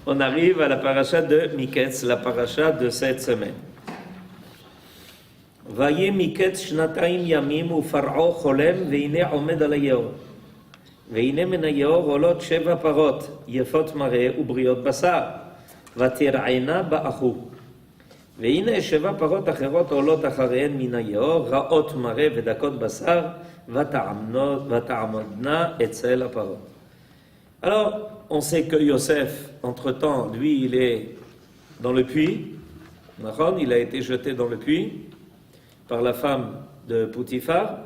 On arrive à la paracha de Miketz, la paracha de cette semaine. Vaye Miketz shnataim yamim ufar'o cholem veine omed al hayor. Veine min hayor olot sheva parot yefot mareh ubriot basar vatir'ena ba'achu. Veine sheva parot acherot olot acharehen min hayor ra'ot mareh vedakot basar vata'amodna etzel aparot. Alors, on sait que Yosef, entre-temps, lui, il est dans le puits. Il a été jeté dans le puits par la femme de Poutifar.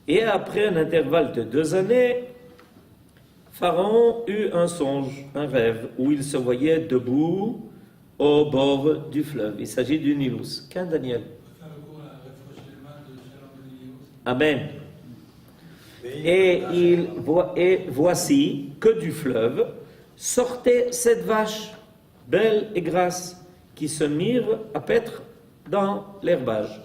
Et après un intervalle de 2 années, Pharaon eut un songe, un rêve, où il se voyait debout au bord du fleuve. Il s'agit du Nilus. Qu'un Daniel. Amen. Et voici que du fleuve sortait cette vache, belle et grasse, qui se mire à paître dans l'herbage.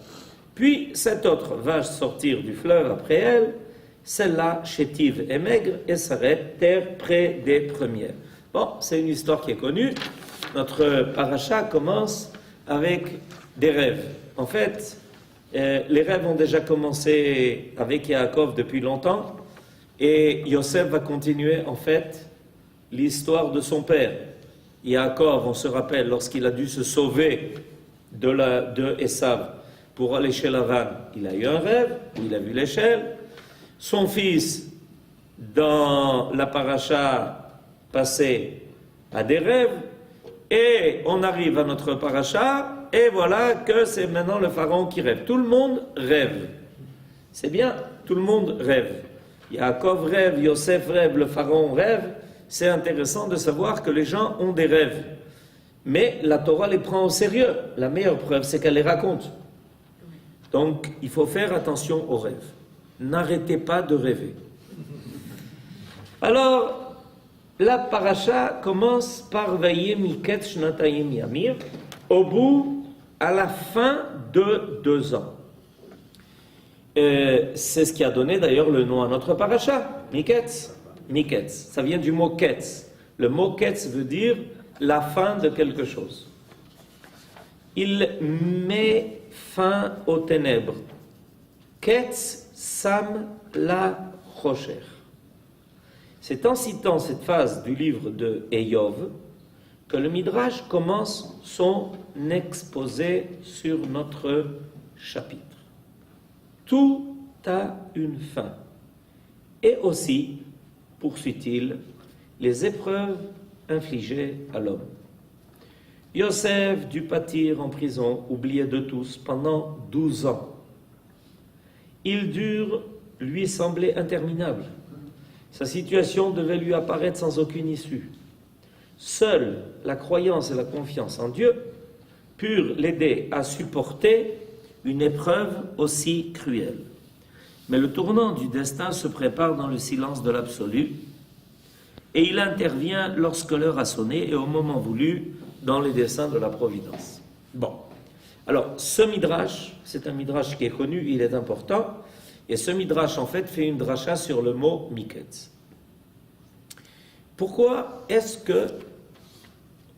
Puis cette autre vache sortir du fleuve après elle, celle-là chétive et maigre, et s'arrête terre près des premières. Bon, c'est une histoire qui est connue. Notre paracha commence avec des rêves. En fait, les rêves ont déjà commencé avec Yaakov depuis longtemps, et Yosef va continuer en fait l'histoire de son père. Yaakov, on se rappelle, lorsqu'il a dû se sauver de Esav pour aller chez Lavan, il a eu un rêve où il a vu l'échelle. Son fils, dans la paracha passée, a des rêves, et on arrive à notre paracha. Et voilà que c'est maintenant le pharaon qui rêve. Tout le monde rêve. C'est bien, tout le monde rêve. Yaakov rêve, Yosef rêve, le pharaon rêve. C'est intéressant de savoir que les gens ont des rêves. Mais la Torah les prend au sérieux. La meilleure preuve, c'est qu'elle les raconte. Donc, il faut faire attention aux rêves. N'arrêtez pas de rêver. Alors, la paracha commence par Vaye Miketz shnatayim yamim, au bout, à la fin de 2 ans. C'est ce qui a donné d'ailleurs le nom à notre paracha, Miketz. Miketz, ça vient du mot Ketz. Le mot Ketz veut dire la fin de quelque chose. Il met fin aux ténèbres. Ketz sam la rocher. C'est en citant cette phase du livre de Eyov que le Midrash commence son exposé sur notre chapitre. Tout a une fin. Et aussi, poursuit-il, les épreuves infligées à l'homme. Yosef dut pâtir en prison, oublié de tous, pendant 12 ans. Il dure lui semblait interminable. Sa situation devait lui apparaître sans aucune issue. Seule la croyance et la confiance en Dieu purent l'aider à supporter une épreuve aussi cruelle. Mais le tournant du destin se prépare dans le silence de l'absolu, et il intervient lorsque l'heure a sonné et au moment voulu dans les desseins de la providence. Bon, alors ce midrash, c'est un midrash qui est connu, il est important, et ce midrash en fait fait une dracha sur le mot Miketz. Pourquoi est-ce que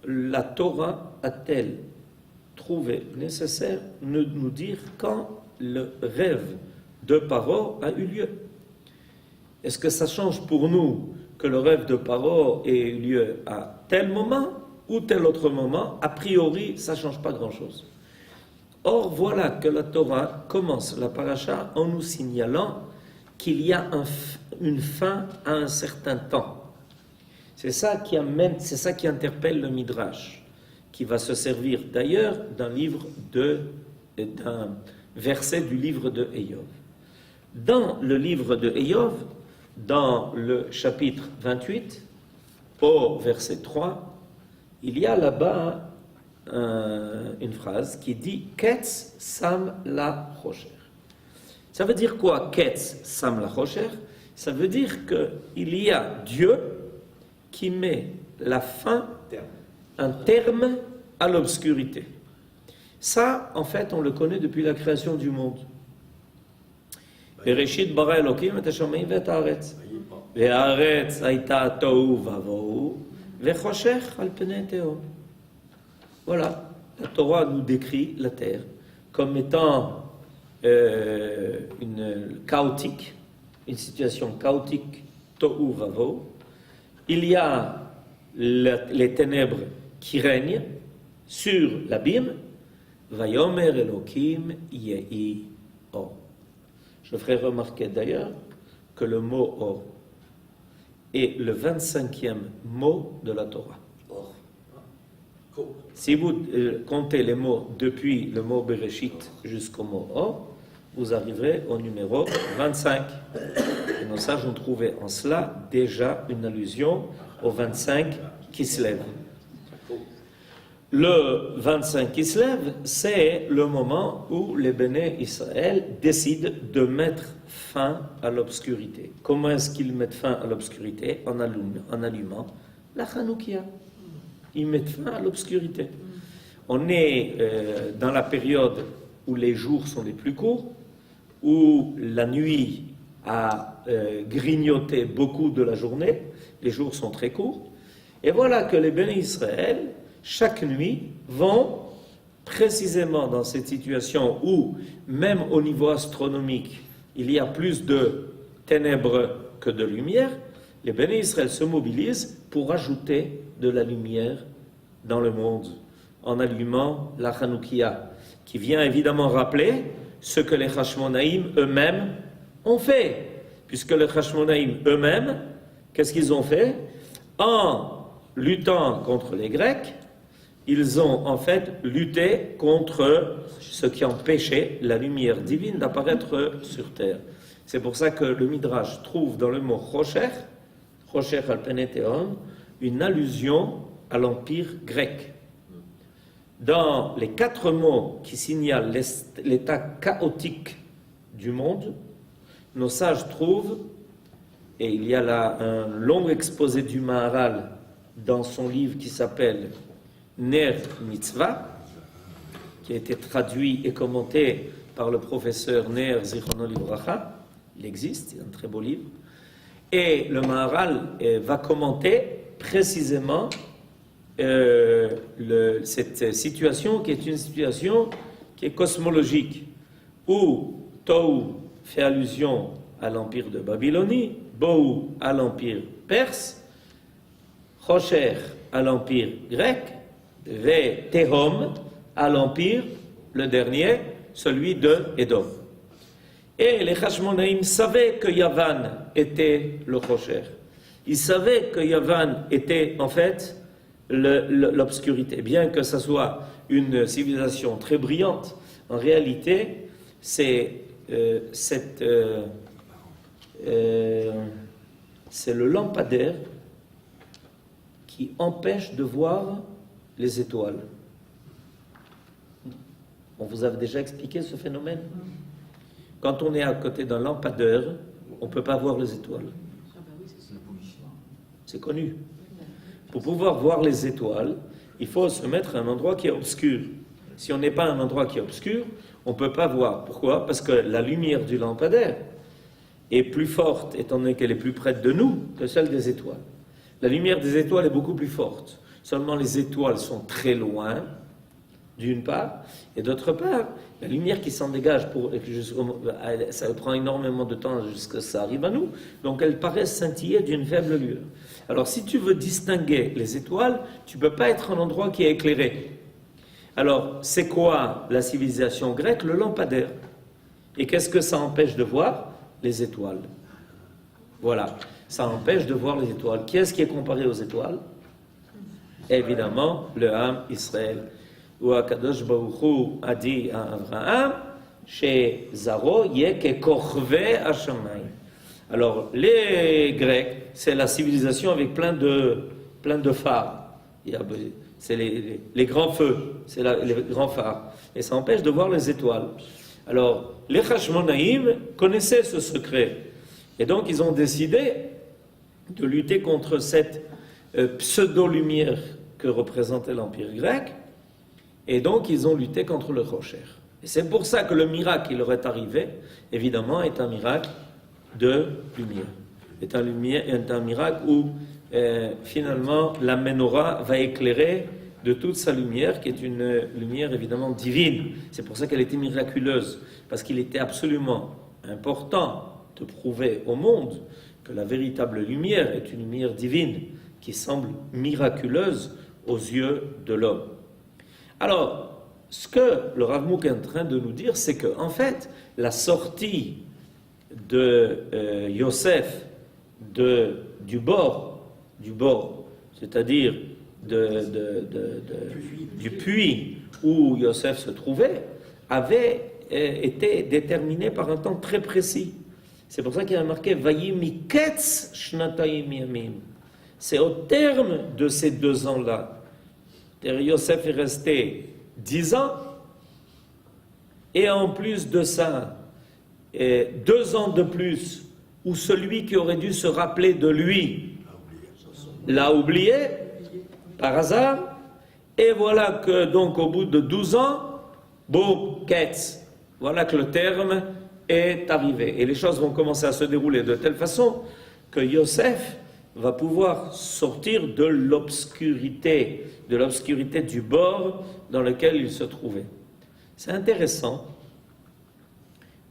la Torah a-t-elle trouvé nécessaire de nous dire quand le rêve de Paro a eu lieu? Est-ce que ça change pour nous que le rêve de Paro ait eu lieu à tel moment ou tel autre moment? A priori, ça ne change pas grand-chose. Or, voilà que la Torah commence la paracha en nous signalant qu'il y a une fin à un certain temps. C'est ça qui interpelle le Midrash, qui va se servir d'ailleurs d'un verset du livre de Eyov. Dans le livre de Eyov, dans le chapitre 28, au verset 3, il y a là-bas une phrase qui dit « Ketz sam la rocher ». Ça veut dire quoi, Ketz sam la rocher? Ça veut dire qu'il y a Dieu qui met la fin, un terme à l'obscurité. Ça, en fait, on le connaît depuis la création du monde. Bereshit bara Elokim et hashamayim v'et haaretz. Ve'haaretz hayta tohu vavohu, Vechosher al pnei tehom. Voilà, la Torah nous décrit la terre comme étant une situation chaotique, tohu vavo. Il y a les ténèbres qui règnent sur l'abîme. Vayomer Elokim yehi or. Je ferai remarquer d'ailleurs que le mot or est le 25e mot de la Torah. Or. Si vous comptez les mots depuis le mot Bereshit jusqu'au mot or, vous arriverez au numéro 25. Et nos sages ont trouvé en cela déjà une allusion au 25 qui se lève. Le 25 qui se lève, c'est le moment où les Béné Israël décident de mettre fin à l'obscurité. Comment est-ce qu'ils mettent fin à l'obscurité? En allumant la Hanoukia. Ils mettent fin à l'obscurité. On est dans la période où les jours sont les plus courts, où la nuit a grignoté beaucoup de la journée, les jours sont très courts, et voilà que les Béné Israël, chaque nuit, vont précisément dans cette situation où, même au niveau astronomique, il y a plus de ténèbres que de lumière, les Béné Israël se mobilisent pour ajouter de la lumière dans le monde, en allumant la Hanoukia, qui vient évidemment rappeler ce que les Hashmonaïm eux-mêmes ont fait, puisque les Hashmonaïm eux-mêmes, qu'est-ce qu'ils ont fait? En luttant contre les Grecs, ils ont en fait lutté contre ce qui empêchait la lumière divine d'apparaître sur terre. C'est pour ça que le Midrash trouve dans le mot Rocher al pnei tehom, une allusion à l'empire grec. Dans les 4 mots qui signalent l'état chaotique du monde, nos sages trouvent, et il y a là un long exposé du Maharal dans son livre qui s'appelle Ner Mitzvah, qui a été traduit et commenté par le professeur Ner Zichrono Livracha. Il existe, c'est un très beau livre. Et le Maharal va commenter précisément cette situation qui est une situation qui est cosmologique, où Tohu fait allusion à l'empire de Babylonie, Bohu à l'empire perse, Rocher à l'empire grec, Ve Tehom à l'empire, le dernier, celui de Édom. Et les Hashmonaïm savaient que Yavan était le Rocher. Ils savaient que Yavan était en fait l'obscurité. Bien que ce soit une civilisation très brillante, en réalité, c'est le lampadaire qui empêche de voir les étoiles. On vous a déjà expliqué ce phénomène? Quand on est à côté d'un lampadaire, on ne peut pas voir les étoiles. C'est connu. Pour pouvoir voir les étoiles, il faut se mettre à un endroit qui est obscur. Si on n'est pas à un endroit qui est obscur, on ne peut pas voir. Pourquoi? Parce que la lumière du lampadaire est plus forte, étant donné qu'elle est plus près de nous, que celle des étoiles. La lumière des étoiles est beaucoup plus forte. Seulement les étoiles sont très loin, d'une part, et d'autre part, la lumière qui s'en dégage, ça prend énormément de temps jusqu'à ce que ça arrive à nous, donc elles paraissent scintiller d'une faible lueur. Alors si tu veux distinguer les étoiles, tu ne peux pas être en endroit qui est éclairé. Alors c'est quoi la civilisation grecque? Le lampadaire. Et qu'est-ce que ça empêche de voir? Les étoiles. Voilà, ça empêche de voir les étoiles. Qui est-ce qui est comparé aux étoiles? Évidemment, le Ham Israël. Où Akadosh Baruch Hu a dit à Abraham, chez Zaro, yeke korve hashamayim. Alors, les Grecs, c'est la civilisation avec plein de phares. C'est les grands feux, c'est les grands phares. Et ça empêche de voir les étoiles. Alors, les Hashmonaïm connaissaient ce secret. Et donc, ils ont décidé de lutter contre cette pseudo-lumière que représentait l'Empire grec. Et donc, ils ont lutté contre le Rocher. Et c'est pour ça que le miracle qui leur est arrivé, évidemment, est un miracle de lumière. est un miracle où finalement la menorah va éclairer de toute sa lumière, qui est une lumière évidemment divine. C'est pour ça qu'elle était miraculeuse, parce qu'il était absolument important de prouver au monde que la véritable lumière est une lumière divine qui semble miraculeuse aux yeux de l'homme. Alors, ce que le Rav Mouk est en train de nous dire, c'est que en fait, la sortie de Yosef du bord, c'est-à-dire du puits où Yosef se trouvait, avait été déterminé par un temps très précis. C'est pour ça qu'il y a marqué Vayimi ketz shnatayim yamim. C'est au terme de ces 2 ans-là. Yosef est resté 10 ans, et en plus de ça, 2 ans de plus, où celui qui aurait dû se rappeler de lui l'a oublié, par hasard, et voilà que donc au bout de 12 ans, boum, ketz, voilà que le terme est arrivé. Et les choses vont commencer à se dérouler de telle façon que Yosef va pouvoir sortir de l'obscurité du bord dans lequel il se trouvait. C'est intéressant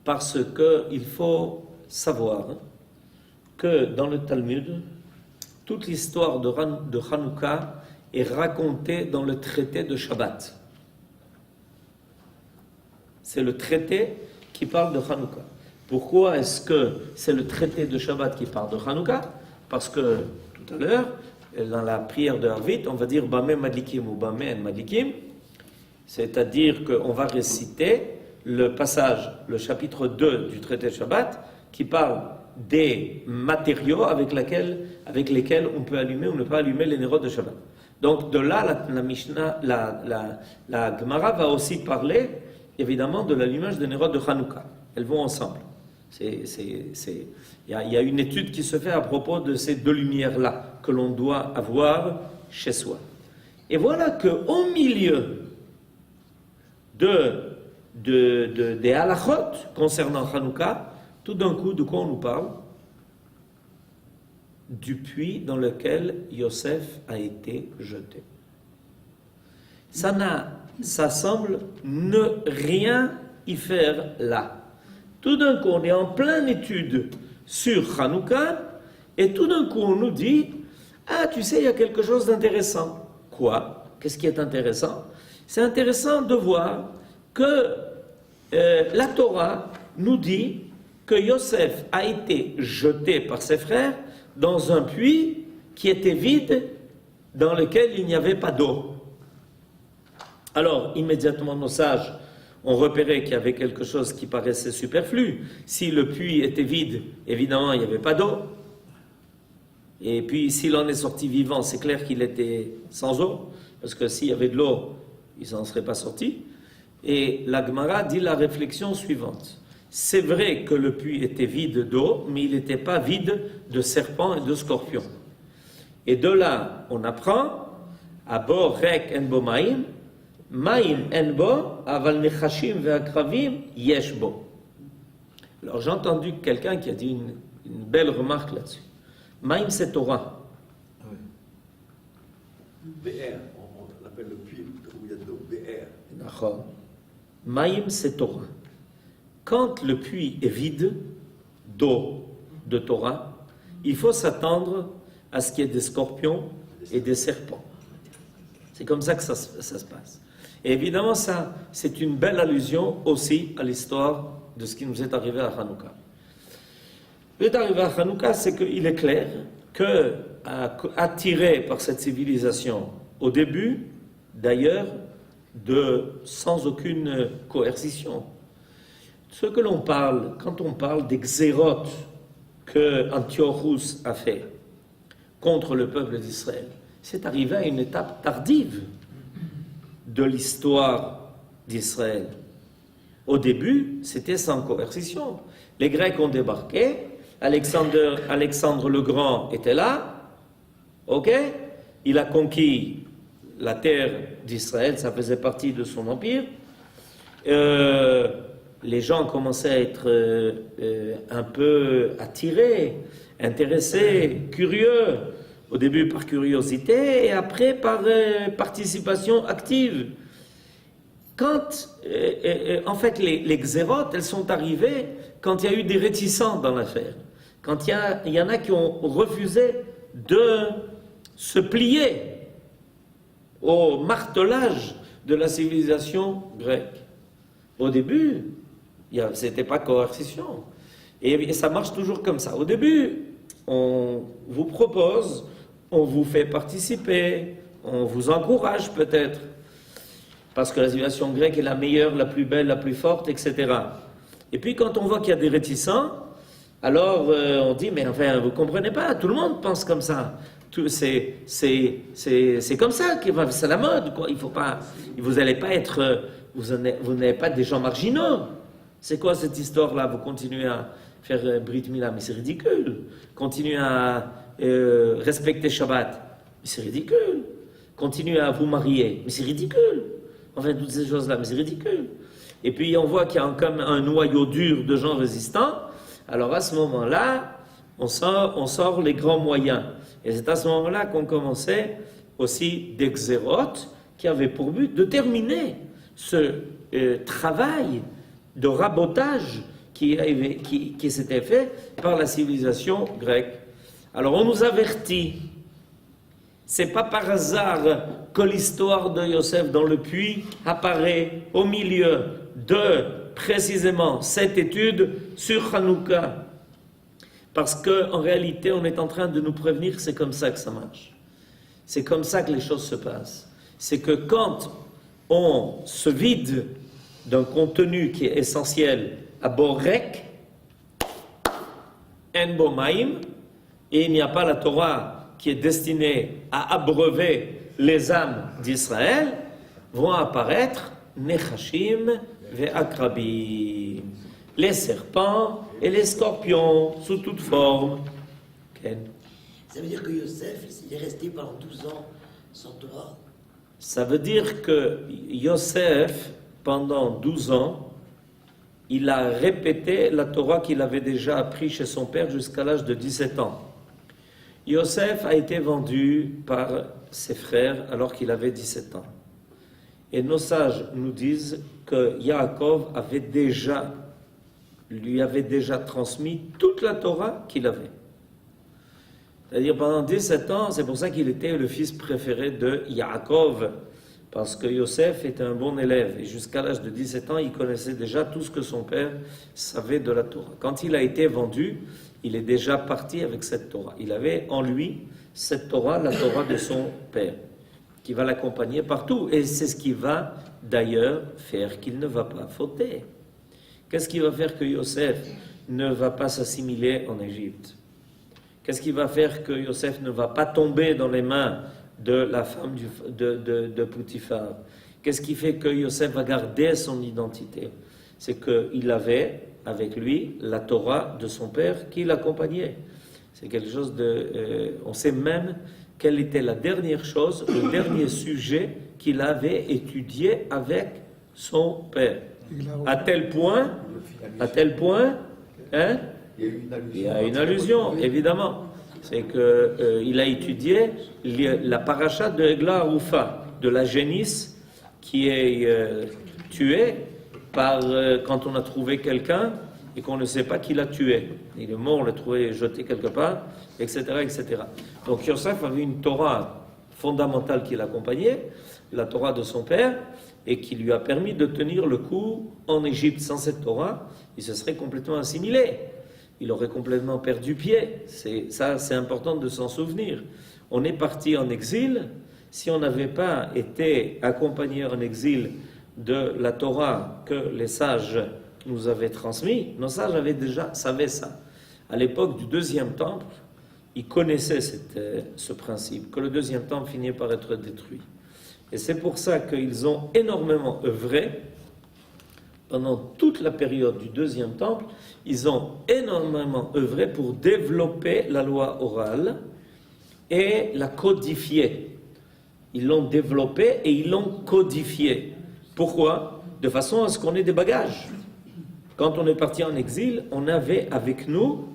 parce qu'il faut savoir que dans le Talmud, toute l'histoire de Hanouka est racontée dans le traité de Shabbat. C'est le traité qui parle de Hanouka. Pourquoi est-ce que c'est le traité de Shabbat qui parle de Hanouka? Parce que tout à l'heure, dans la prière de Harvit, on va dire Bameh Madlikim ou Bameh Madlikim, c'est-à-dire qu'on va réciter le passage, le chapitre 2 du traité de Shabbat, qui parle des matériaux avec lesquels on peut allumer ou ne pas allumer les nérodes de Shabbat. Donc de là, la Mishnah, la Gemara va aussi parler évidemment de l'allumage des nérodes de Hanouka. Elles vont ensemble. Il y a une étude qui se fait à propos de ces 2 lumières-là que l'on doit avoir chez soi. Et voilà qu'au milieu des halachot concernant Hanouka, tout d'un coup, de quoi on nous parle? Du puits dans lequel Yosef a été jeté. Ça semble ne rien y faire là. Tout d'un coup, on est en pleine étude sur Hanouka, et tout d'un coup, on nous dit « Ah, tu sais, il y a quelque chose d'intéressant. » Quoi? Qu'est-ce qui est intéressant? C'est intéressant de voir que la Torah nous dit que Yosef a été jeté par ses frères dans un puits qui était vide, dans lequel il n'y avait pas d'eau. Alors, immédiatement, nos sages ont repéré qu'il y avait quelque chose qui paraissait superflu. Si le puits était vide, évidemment, il n'y avait pas d'eau. Et puis, s'il en est sorti vivant, c'est clair qu'il était sans eau, parce que s'il y avait de l'eau, il n'en serait pas sorti. Et la Gemara dit la réflexion suivante. C'est vrai que le puits était vide d'eau, mais il n'était pas vide de serpents et de scorpions. Et de là, on apprend Abo rek en bo maim, maim en bo, aval nechashim ve'akravim yesh bo. Alors j'ai entendu quelqu'un qui a dit une belle remarque là-dessus. Maim, c'est Torah. Oui. BR, on appelle le puits où il y a de l'eau, BR. D'accord. Maim, c'est Torah. Quand le puits est vide d'eau, de Torah, il faut s'attendre à ce qu'il y ait des scorpions et des serpents. C'est comme ça que ça se passe. Et évidemment, ça, c'est une belle allusion aussi à l'histoire de ce qui nous est arrivé à Hanouka. Ce qui est arrivé à Hanouka, c'est qu'il est clair que, attiré par cette civilisation au début, d'ailleurs, sans aucune coercition, ce que l'on parle, quand on parle des xérotes que Antiochus a fait contre le peuple d'Israël, c'est arrivé à une étape tardive de l'histoire d'Israël. Au début, c'était sans coercition. Les Grecs ont débarqué, Alexandre le Grand était là, ok? Il a conquis la terre d'Israël, ça faisait partie de son empire. les gens commençaient à être un peu attirés, intéressés, curieux, au début par curiosité et après par participation active. Quand, en fait, les xérotes, elles sont arrivées quand il y a eu des réticents dans l'affaire, quand il y en a qui ont refusé de se plier au martelage de la civilisation grecque. Au début, ce n'était pas coercition. Et ça marche toujours comme ça. Au début, on vous propose, on vous fait participer, on vous encourage peut-être, parce que la civilisation grecque est la meilleure, la plus belle, la plus forte, etc. Et puis quand on voit qu'il y a des réticents, alors on dit, mais enfin, vous ne comprenez pas, tout le monde pense comme ça. C'est comme ça, c'est la mode, quoi. Il faut pas, vous n'allez pas être, vous n'êtes pas des gens marginaux. C'est quoi cette histoire-là? Vous continuez à faire Brit Mila, mais c'est ridicule. Continuez à respecter Shabbat, mais c'est ridicule. Continuez à vous marier, mais c'est ridicule. Enfin, toutes ces choses-là, mais c'est ridicule. Et puis on voit qu'il y a comme un noyau dur de gens résistants. Alors à ce moment-là, on sort les grands moyens. Et c'est à ce moment-là qu'on commençait aussi des xérotes qui avaient pour but de terminer ce travail de rabotage qui s'était fait par la civilisation grecque. Alors on nous avertit, c'est pas par hasard que l'histoire de Yosef dans le puits apparaît au milieu de précisément cette étude sur Hanouka. Parce qu'en réalité, on est en train de nous prévenir que c'est comme ça que ça marche. C'est comme ça que les choses se passent. C'est que quand on se vide d'un contenu qui est essentiel à Borek, En Bomaim, et il n'y a pas la Torah qui est destinée à abreuver les âmes d'Israël, vont apparaître Nechashim ve'akrabim, les serpents et les scorpions sous toute forme. Ken. Ça veut dire que Yosef, il est resté pendant 12 ans sans Torah? Ça veut dire que Yosef, pendant 12 ans, il a répété la Torah qu'il avait déjà appris chez son père jusqu'à l'âge de 17 ans. Yosef a été vendu par ses frères alors qu'il avait 17 ans. Et nos sages nous disent que Yaakov lui avait déjà transmis toute la Torah qu'il avait. C'est-à-dire pendant 17 ans, c'est pour ça qu'il était le fils préféré de Yaakov, parce que Yosef était un bon élève, et jusqu'à l'âge de 17 ans, il connaissait déjà tout ce que son père savait de la Torah. Quand il a été vendu, il est déjà parti avec cette Torah. Il avait en lui cette Torah, la Torah de son père, qui va l'accompagner partout, et c'est ce qui va d'ailleurs faire qu'il ne va pas fauter. Qu'est-ce qui va faire que Yosef ne va pas s'assimiler en Égypte? Qu'est-ce qui va faire que Yosef ne va pas tomber dans les mains de la femme de Poutifar? Qu'est-ce qui fait que Yosef va garder son identité? C'est qu'il avait avec lui la Torah de son père qui l'accompagnait. C'est quelque chose de... on sait même quelle était la dernière chose, le dernier sujet qu'il avait étudié avec son père. À tel point, hein? Il y a une allusion, évidemment. C'est qu'il a étudié la paracha de Egla Arufa, de la génisse qui est tuée quand on a trouvé quelqu'un et qu'on ne sait pas qui l'a tué. Il est mort, on l'a trouvé jeté quelque part, etc., etc. Donc Yosef avait une Torah fondamentale qui l'accompagnait, la Torah de son père, et qui lui a permis de tenir le coup en Égypte. Sans cette Torah, il se serait complètement assimilé. Il aurait complètement perdu pied. C'est important de s'en souvenir. On est parti en exil. Si on n'avait pas été accompagné en exil de la Torah que les sages nous avaient transmis, nos sages savaient ça. À l'époque du deuxième temple, ils connaissaient ce principe, que le deuxième temple finit par être détruit. Et c'est pour ça qu'ils ont énormément œuvré pendant toute la période du deuxième temple. Ils ont énormément œuvré pour développer la loi orale et la codifier. Ils l'ont développée et ils l'ont codifiée. Pourquoi? De façon à ce qu'on ait des bagages. Quand on est parti en exil, on avait avec nous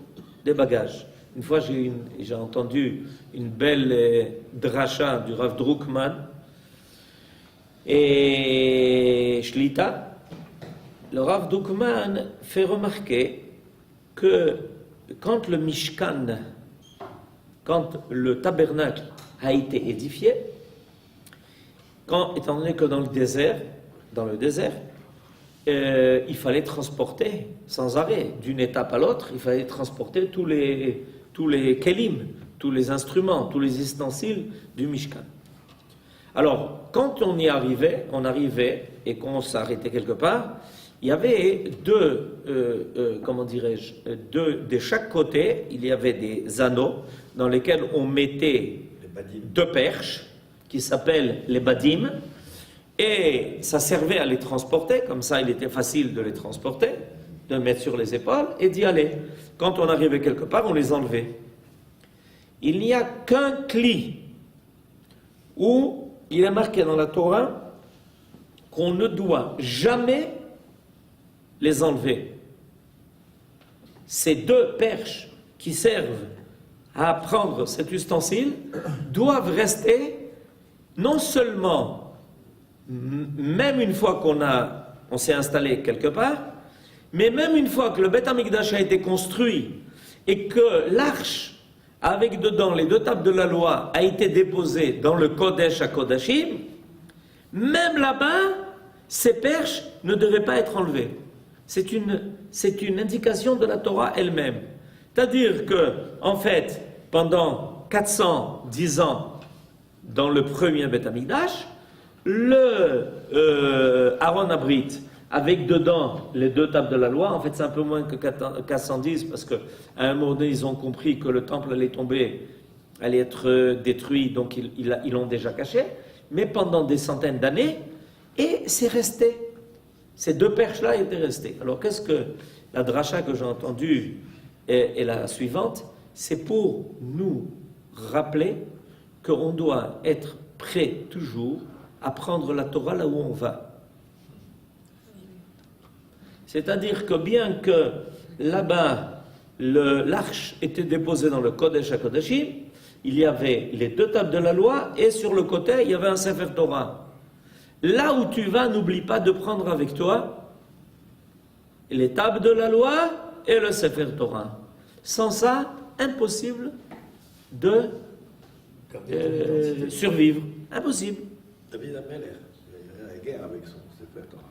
des bagages. Une fois, j'ai entendu une belle dracha du Rav Druckmann et Shlita. Le Rav Druckmann fait remarquer que quand le Mishkan, quand le tabernacle a été édifié, étant donné que dans le désert, il fallait transporter sans arrêt, d'une étape à l'autre, il fallait transporter tous les kelim, tous les instruments, tous les ustensiles du Mishkan. Alors, quand on arrivait et qu'on s'arrêtait quelque part, il y avait de chaque côté, il y avait des anneaux dans lesquels on mettait deux perches qui s'appellent les badim, et ça servait à les transporter, comme ça il était facile de les transporter, de mettre sur les épaules et d'y aller. Quand on arrivait quelque part, on les enlevait. Il n'y a qu'un cli où il est marqué dans la Torah qu'on ne doit jamais les enlever. Ces deux perches qui servent à prendre cet ustensile doivent rester non seulement même une fois qu'on s'est installé quelque part, mais même une fois que le Beth Amikdash a été construit et que l'arche avec dedans les deux tables de la loi a été déposée dans le Kodesh à Kodashim, même là-bas, ces perches ne devraient pas être enlevées. C'est une indication de la Torah elle-même. C'est-à-dire que, en fait, pendant 410 ans, dans le premier Beth Amikdash, le Aaron Abrit, avec dedans les deux tables de la loi, en fait c'est un peu moins que 410, parce qu'à un moment donné, ils ont compris que le temple allait tomber, allait être détruit, donc ils l'ont déjà caché, mais pendant des centaines d'années, et c'est resté. Ces deux perches-là étaient restées. Alors qu'est-ce que la dracha que j'ai entendue est la suivante? C'est pour nous rappeler qu'on doit être prêt toujours à prendre la Torah là où on va. C'est-à-dire que bien que là-bas, l'arche était déposée dans le Kodesh HaKodashim, il y avait les deux tables de la loi et sur le côté, il y avait un Sefer Torah. Là où tu vas, n'oublie pas de prendre avec toi les tables de la loi et le Sefer Torah. Sans ça, impossible de survivre. Impossible. David Ameller, il a la guerre avec son Sefer Torah.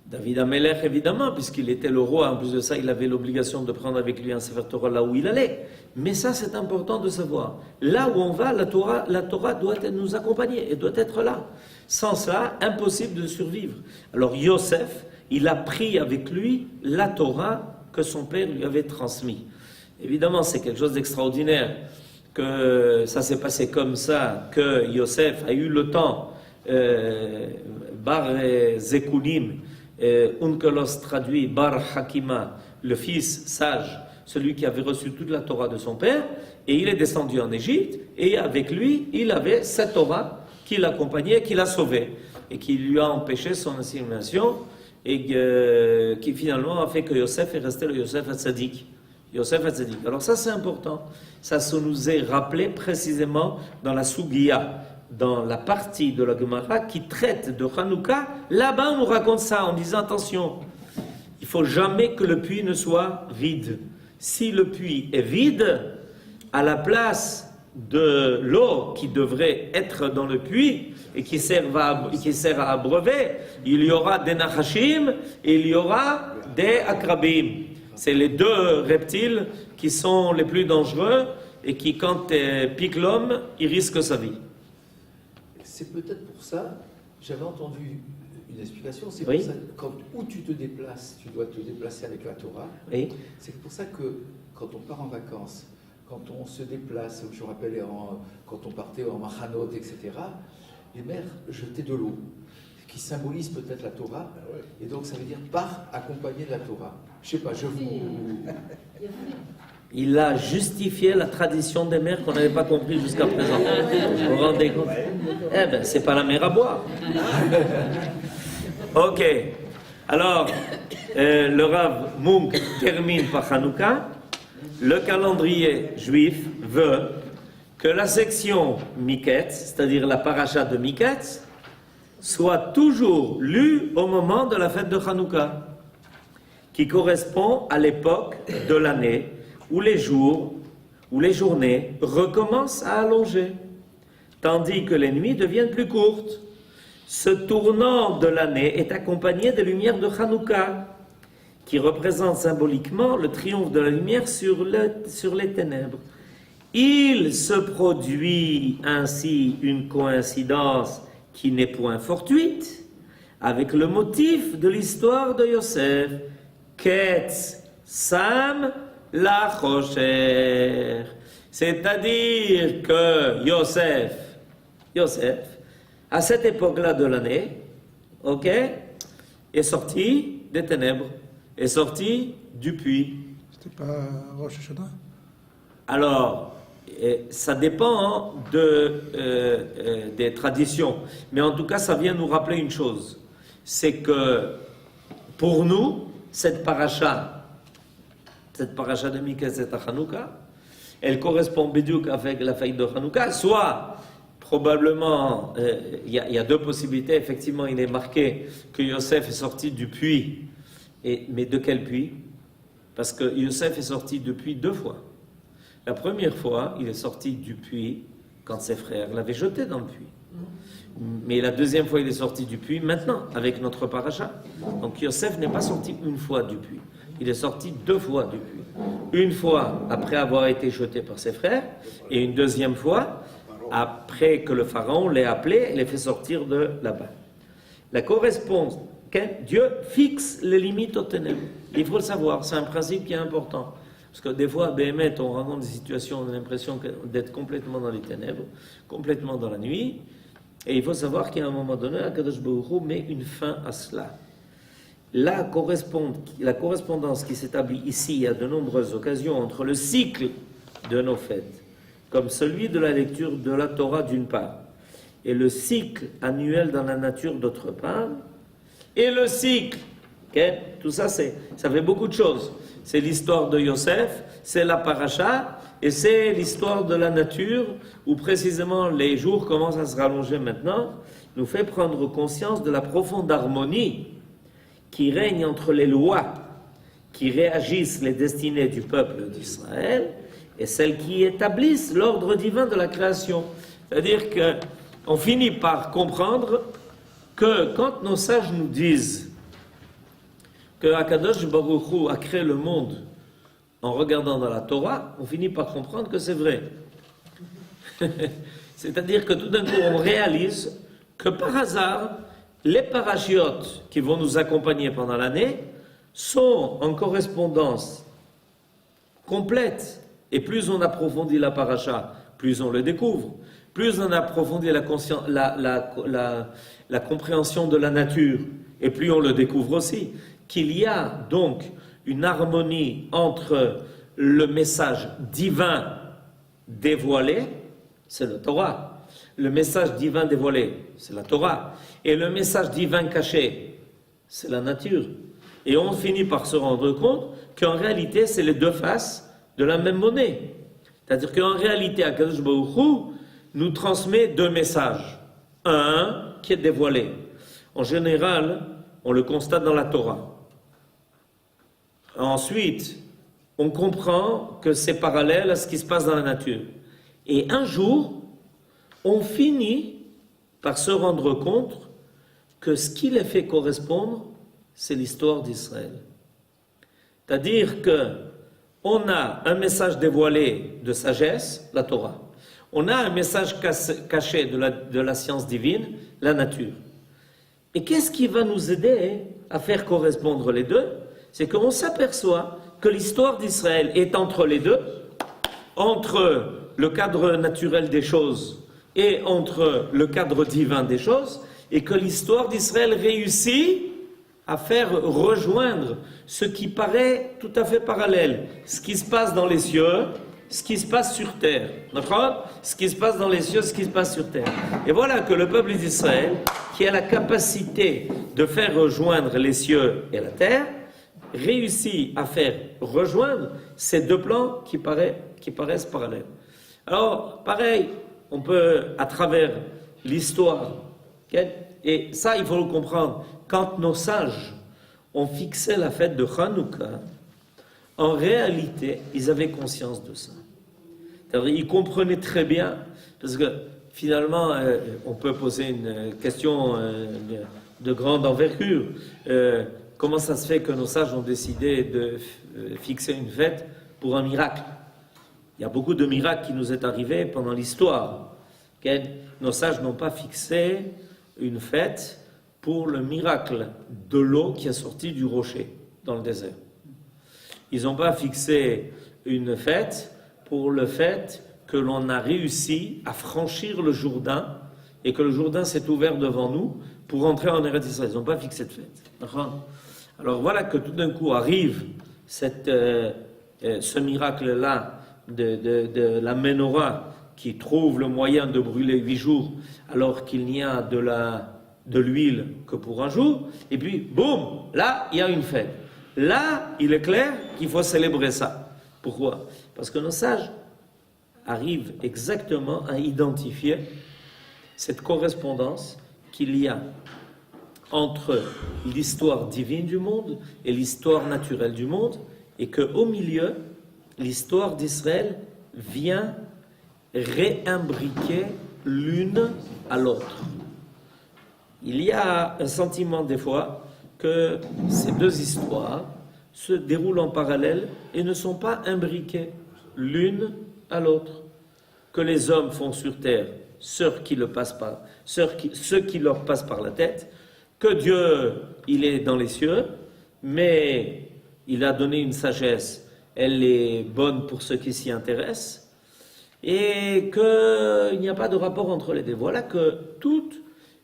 David Ameller, évidemment, puisqu'il était le roi, en plus de ça, il avait l'obligation de prendre avec lui un Sefer Torah là où il allait. Mais ça, c'est important de savoir. Là où on va, la Torah doit nous accompagner et doit être là. Sans ça, impossible de survivre. Alors Yosef, il a pris avec lui la Torah que son père lui avait transmise. Évidemment, c'est quelque chose d'extraordinaire que ça s'est passé comme ça, que Yosef a eu le temps, Bar Zekunim, Unkelos traduit Bar Hakima, le fils sage, celui qui avait reçu toute la Torah de son père, et il est descendu en Égypte, et avec lui, il avait cette Torah qui l'accompagnait, qui l'a sauvé, et qui lui a empêché son assimilation, et qui finalement a fait que Yosef est resté le Yosef Hatzadik. Yosef Hatzadik. Alors ça c'est important, ça se nous est rappelé précisément dans la Sugiya, dans la partie de la Gemara qui traite de Hanouka. Là-bas on nous raconte ça en disant attention, il faut jamais que le puits ne soit vide. Si le puits est vide, à la place de l'eau qui devrait être dans le puits et qui sert à abreuver, il y aura des nachashim et il y aura des akrabim. C'est les deux reptiles qui sont les plus dangereux et qui, quand piquent l'homme, ils risquent sa vie. C'est peut-être pour ça, j'avais entendu une explication, c'est Oui. pour ça que où tu te déplaces, tu dois te déplacer avec la Torah. Oui. C'est pour ça que quand on part en vacances, quand on se déplace, je me rappelle quand on partait en Machanot, etc., les mers jetaient de l'eau, qui symbolise peut-être la Torah, et donc ça veut dire part accompagné de la Torah. Je sais pas, je vous... Il a justifié la tradition des mers qu'on n'avait pas compris jusqu'à présent. Vous vous rendez compte? Eh bien, c'est pas la mer à boire. Ok. Alors, le Rav Munk termine par Hanouka. Le calendrier juif veut que la section Miketz, c'est-à-dire la paracha de Miketz, soit toujours lue au moment de la fête de Hanouka, qui correspond à l'époque de l'année où les jours, où les journées recommencent à allonger, tandis que les nuits deviennent plus courtes. Ce tournant de l'année est accompagné des lumières de Hanouka, qui représentent symboliquement le triomphe de la lumière sur les ténèbres. Il se produit ainsi une coïncidence qui n'est point fortuite avec le motif de l'histoire de Yosef, Ketz Sam la Chosher. C'est-à-dire que Yosef, à cette époque-là de l'année, est sorti des ténèbres, est sorti du puits. C'était pas Rosh Hashanah? Alors, ça dépend des traditions. Mais en tout cas, ça vient nous rappeler une chose. C'est que, pour nous, cette paracha de Miketz et Hanouka, elle correspond bidiouk avec la fête de Hanouka. Soit, probablement, il y a deux possibilités. Effectivement, il est marqué que Yosef est sorti du puits. Mais de quel puits? Parce que Yosef est sorti du puits 2 fois. La première fois, il est sorti du puits quand ses frères l'avaient jeté dans le puits. Mais la deuxième fois, il est sorti du puits maintenant, avec notre paracha. Donc Yosef n'est pas sorti une fois du puits. Il est sorti 2 fois du puits. Une fois après avoir été jeté par ses frères, et une deuxième fois après que le pharaon l'ait appelé et l'ait fait sortir de là-bas. La correspondance, Dieu fixe les limites aux ténèbres. Il faut le savoir, c'est un principe qui est important. Parce que des fois, Béhémet, on rencontre des situations, on a l'impression d'être complètement dans les ténèbres, complètement dans la nuit. Et il faut savoir qu'à un moment donné, Akadosh Baruch Hu met une fin à cela. La correspondance qui s'établit ici à de nombreuses occasions entre le cycle de nos fêtes, comme celui de la lecture de la Torah d'une part, et le cycle annuel dans la nature d'autre part, et le cycle, tout ça, ça fait beaucoup de choses. C'est l'histoire de Yosef, c'est la paracha, et c'est l'histoire de la nature, où précisément les jours commencent à se rallonger maintenant, nous fait prendre conscience de la profonde harmonie qui règne entre les lois qui réagissent les destinées du peuple d'Israël et celles qui établissent l'ordre divin de la création. C'est-à-dire qu'on finit par comprendre que quand nos sages nous disent que Akadosh Baruch Hu a créé le monde en regardant dans la Torah, on finit par comprendre que c'est vrai. C'est-à-dire que tout d'un coup, on réalise que par hasard, les parachiotes qui vont nous accompagner pendant l'année sont en correspondance complète. Et plus on approfondit la paracha, plus on le découvre. Plus on approfondit la compréhension de la nature, et plus on le découvre aussi. Qu'il y a donc une harmonie entre le message divin dévoilé, c'est la Torah. Le message divin dévoilé, c'est la Torah. Et le message divin caché, c'est la nature. Et on finit par se rendre compte qu'en réalité, c'est les deux faces de la même monnaie. C'est-à-dire qu'en réalité, Akadosh Baruch Hu nous transmet 2 messages. Un qui est dévoilé. En général, on le constate dans la Torah. Ensuite, on comprend que c'est parallèle à ce qui se passe dans la nature. Et un jour, on finit par se rendre compte que ce qui les fait correspondre, c'est l'histoire d'Israël. C'est-à-dire qu'on a un message dévoilé de sagesse, la Torah. On a un message caché de la science divine, la nature. Et qu'est-ce qui va nous aider à faire correspondre les deux? C'est qu'on s'aperçoit que l'histoire d'Israël est entre les deux, entre le cadre naturel des choses et entre le cadre divin des choses, et que l'histoire d'Israël réussit à faire rejoindre ce qui paraît tout à fait parallèle, ce qui se passe dans les cieux ce qui se passe sur terre. D'accord? Ce qui se passe dans les cieux, ce qui se passe sur terre. Et voilà que le peuple d'Israël, qui a la capacité de faire rejoindre les cieux et la terre, réussit à faire rejoindre ces deux plans qui paraissent parallèles. Alors, pareil, on peut, à travers l'histoire, et ça, il faut le comprendre, quand nos sages ont fixé la fête de Hanouka, en réalité, ils avaient conscience de ça. C'est-à-dire, ils comprenaient très bien, parce que finalement, on peut poser une question de grande envergure. Comment ça se fait que nos sages ont décidé de fixer une fête pour un miracle? Il y a beaucoup de miracles qui nous est arrivé pendant l'histoire. Nos sages n'ont pas fixé une fête pour le miracle de l'eau qui est sortie du rocher dans le désert. Ils n'ont pas fixé une fête pour le fait que l'on a réussi à franchir le Jourdain et que le Jourdain s'est ouvert devant nous pour entrer en Eretz Israël. Ils n'ont pas fixé de fête. Alors voilà que tout d'un coup arrive ce miracle-là de la menorah qui trouve le moyen de brûler 8 jours alors qu'il n'y a de l'huile que pour un jour. Et puis, boum, là, il y a une fête. Là, il est clair qu'il faut célébrer ça. Pourquoi? Parce que nos sages arrivent exactement à identifier cette correspondance qu'il y a entre l'histoire divine du monde et l'histoire naturelle du monde, et qu'au milieu, l'histoire d'Israël vient réimbriquer l'une à l'autre. Il y a un sentiment des fois que ces deux histoires se déroulent en parallèle et ne sont pas imbriquées l'une à l'autre. Que les hommes font sur terre ce qui leur passe par la tête, que Dieu, il est dans les cieux, mais il a donné une sagesse, elle est bonne pour ceux qui s'y intéressent, et qu'il n'y a pas de rapport entre les deux. Voilà que toutes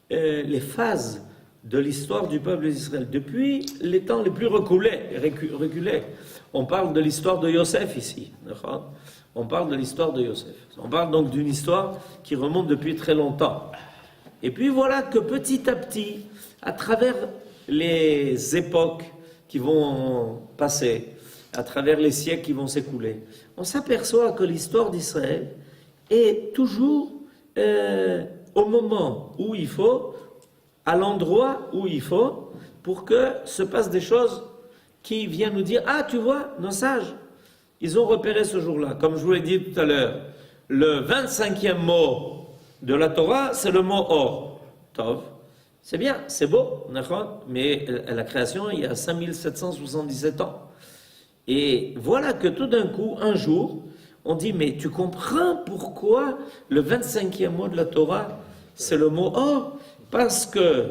les phases de l'histoire du peuple d'Israël, depuis les temps les plus reculés, on parle de l'histoire de Yosef ici, on parle de l'histoire de Yosef. On parle donc d'une histoire qui remonte depuis très longtemps. Et puis voilà que petit à petit, à travers les époques qui vont passer, à travers les siècles qui vont s'écouler, on s'aperçoit que l'histoire d'Israël est toujours au moment où il faut, à l'endroit où il faut, pour que se passent des choses qui viennent nous dire « Ah, tu vois, nos sages, ils ont repéré ce jour-là. » Comme je vous l'ai dit tout à l'heure, le 25e mot de la Torah, c'est le mot « or ». Tov. C'est bien, c'est beau, mais à la création, il y a 5777 ans. Et voilà que tout d'un coup, un jour, on dit, mais tu comprends pourquoi le 25e mot de la Torah, c'est le mot « or » ? Parce que,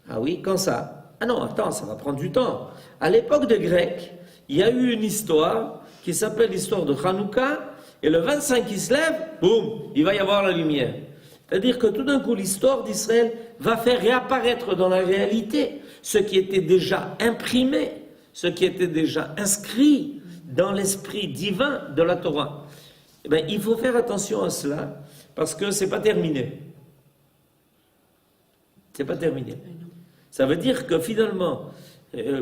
ah oui, quand ça? Ah non, attends, ça va prendre du temps. À l'époque des Grecs, il y a eu une histoire qui s'appelle l'histoire de Hanouka, et le 25 qui se lève, boum, il va y avoir la lumière. C'est-à-dire que tout d'un coup, l'histoire d'Israël va faire réapparaître dans la réalité ce qui était déjà imprimé, ce qui était déjà inscrit dans l'esprit divin de la Torah. Eh bien, il faut faire attention à cela, parce que ce n'est pas terminé. C'est pas terminé. Ça veut dire que finalement,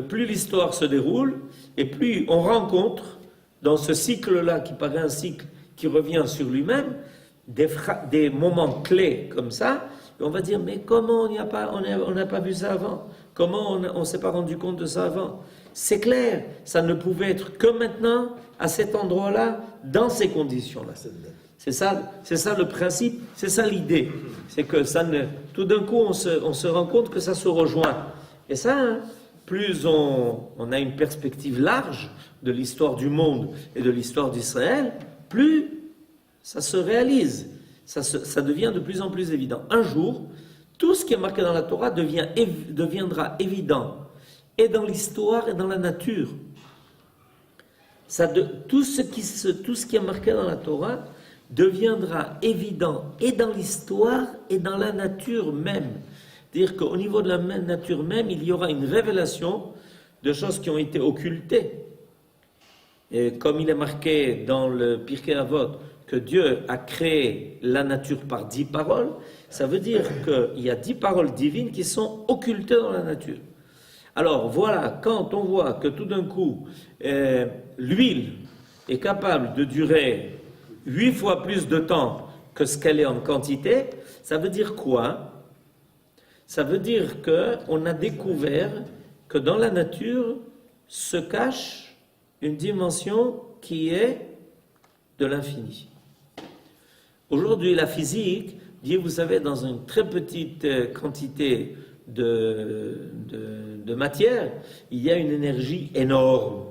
plus l'histoire se déroule, et plus on rencontre, dans ce cycle-là, qui paraît un cycle qui revient sur lui-même, des moments clés comme ça, et on va dire, mais comment on n'a pas vu ça avant? Comment on ne s'est pas rendu compte de ça avant? C'est clair, ça ne pouvait être que maintenant, à cet endroit-là, dans ces conditions-là. C'est ça le principe, c'est ça l'idée. C'est que tout d'un coup, on se rend compte que ça se rejoint. Et ça, plus on a une perspective large de l'histoire du monde et de l'histoire d'Israël, plus ça se réalise. Ça devient de plus en plus évident. Un jour, tout ce qui est marqué dans la Torah deviendra évident, et dans l'histoire et dans la nature. Tout ce qui est marqué dans la Torah deviendra évident et dans l'histoire et dans la nature même. C'est-à-dire qu'au niveau de la nature même, il y aura une révélation de choses qui ont été occultées. Et comme il est marqué dans le Pirkei Avot que Dieu a créé la nature par 10 paroles, ça veut dire qu'il y a 10 paroles divines qui sont occultées dans la nature. Alors voilà, quand on voit que tout d'un coup, l'huile est capable de durer 8 fois plus de temps que ce qu'elle est en quantité, ça veut dire quoi? Ça veut dire qu'on a découvert que dans la nature se cache une dimension qui est de l'infini. Aujourd'hui, la physique dit, vous savez, dans une très petite quantité de matière, il y a une énergie énorme,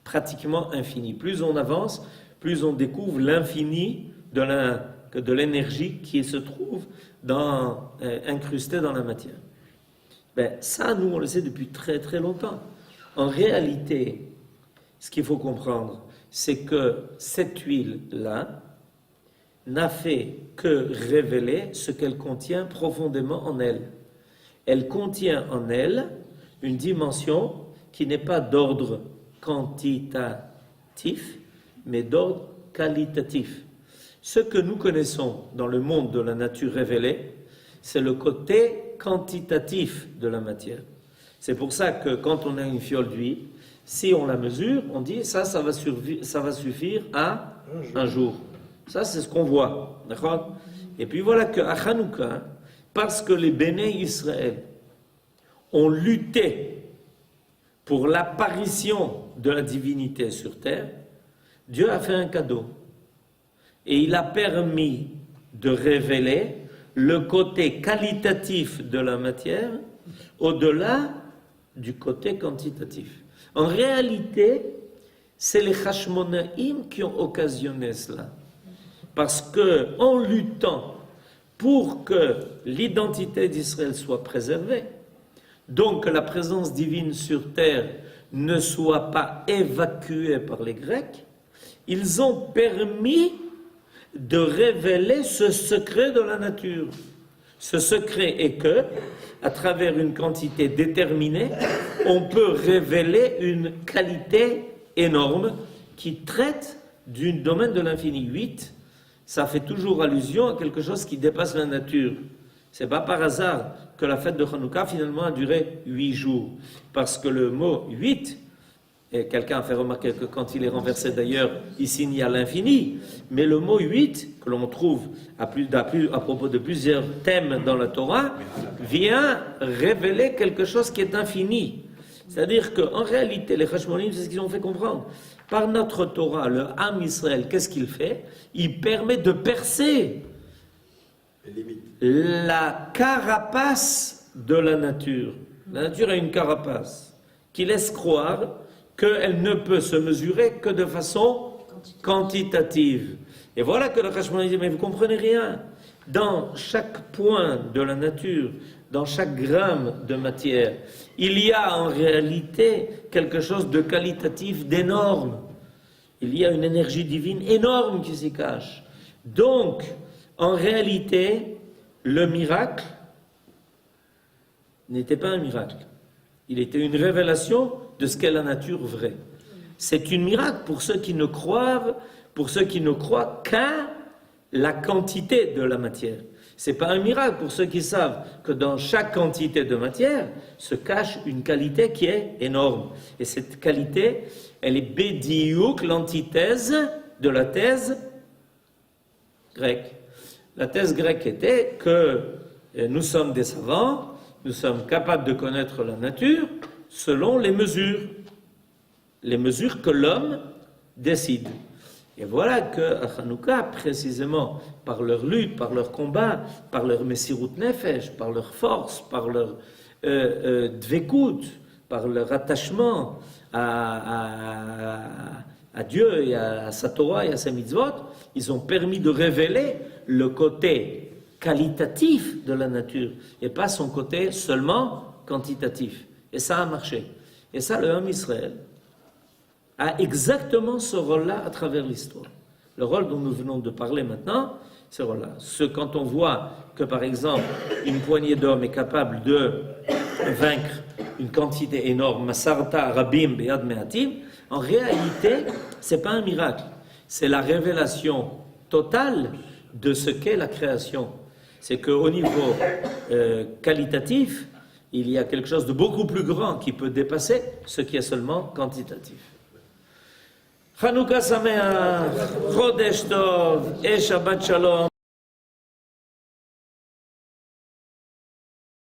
pratiquement infinie. Plus on avance, plus on découvre l'infini de l'énergie qui se trouve incrustée dans la matière. Ben, ça, nous, on le sait depuis très très longtemps. En réalité, ce qu'il faut comprendre, c'est que cette huile-là n'a fait que révéler ce qu'elle contient profondément en elle. Elle contient en elle une dimension qui n'est pas d'ordre quantitatif, mais d'ordre qualitatif. Ce que nous connaissons dans le monde de la nature révélée, c'est le côté quantitatif de la matière. C'est pour ça que quand on a une fiole d'huile, si on la mesure, on dit ça va suffire à un jour. Ça, c'est ce qu'on voit. D'accord ? Et puis voilà qu'à Hanouka, parce que les Béné Israël ont lutté pour l'apparition de la divinité sur terre, Dieu a fait un cadeau. Et il a permis de révéler le côté qualitatif de la matière au-delà du côté quantitatif. En réalité, c'est les Hashmonaïm qui ont occasionné cela. Parce que, en luttant pour que l'identité d'Israël soit préservée, donc que la présence divine sur terre ne soit pas évacuée par les Grecs, ils ont permis de révéler ce secret de la nature. Ce secret est que, à travers une quantité déterminée, on peut révéler une qualité énorme qui traite du domaine de l'infini. 8, ça fait toujours allusion à quelque chose qui dépasse la nature. C'est pas par hasard que la fête de Hanouka finalement a duré 8 jours. Parce que le mot 8, et quelqu'un a fait remarquer que quand il est renversé d'ailleurs, il signe à l'infini, mais le mot 8, que l'on trouve à propos de plusieurs thèmes dans la Torah, vient révéler quelque chose qui est infini. C'est-à-dire qu'en réalité, les Hashmonim, c'est ce qu'ils ont fait comprendre. Par notre Torah, le Ham Israël, qu'est-ce qu'il fait? Il permet de percer la carapace de la nature. La nature a une carapace qui laisse croire qu'elle ne peut se mesurer que de façon quantitative. Et voilà que le Hashmonaïm dit, mais vous comprenez rien. Dans chaque point de la nature, dans chaque gramme de matière, il y a en réalité quelque chose de qualitatif, d'énorme. Il y a une énergie divine énorme qui s'y cache. Donc, en réalité, le miracle n'était pas un miracle. Il était une révélation de ce qu'est la nature vraie. C'est un miracle pour ceux qui ne croient qu'à la quantité de la matière. C'est pas un miracle pour ceux qui savent que dans chaque quantité de matière se cache une qualité qui est énorme. Et cette qualité, elle est bédiouk, l'antithèse de la thèse grecque. La thèse grecque était que nous sommes des savants, nous sommes capables de connaître la nature selon les mesures que l'homme décide. Et voilà qu'à Hanouka, précisément, par leur lutte, par leur combat, par leur Messirut Nefesh, par leur force, par leur dvekut, par leur attachement à Dieu et à sa Torah et à sa mitzvot, ils ont permis de révéler le côté qualitatif de la nature et pas son côté seulement quantitatif. Et ça a marché. Et ça, le Ham Israël a exactement ce rôle-là à travers l'histoire. Le rôle dont nous venons de parler maintenant, ce rôle-là. Quand on voit que, par exemple, une poignée d'hommes est capable de vaincre une quantité énorme, Masarta Rabim Be'ad Me'atim, En réalité, ce n'est pas un miracle. C'est la révélation totale de ce qu'est la création. C'est qu'au niveau qualitatif, il y a quelque chose de beaucoup plus grand qui peut dépasser ce qui est seulement quantitatif. Chanukah Sameach, Chodesh Tov et Shabbat Shalom.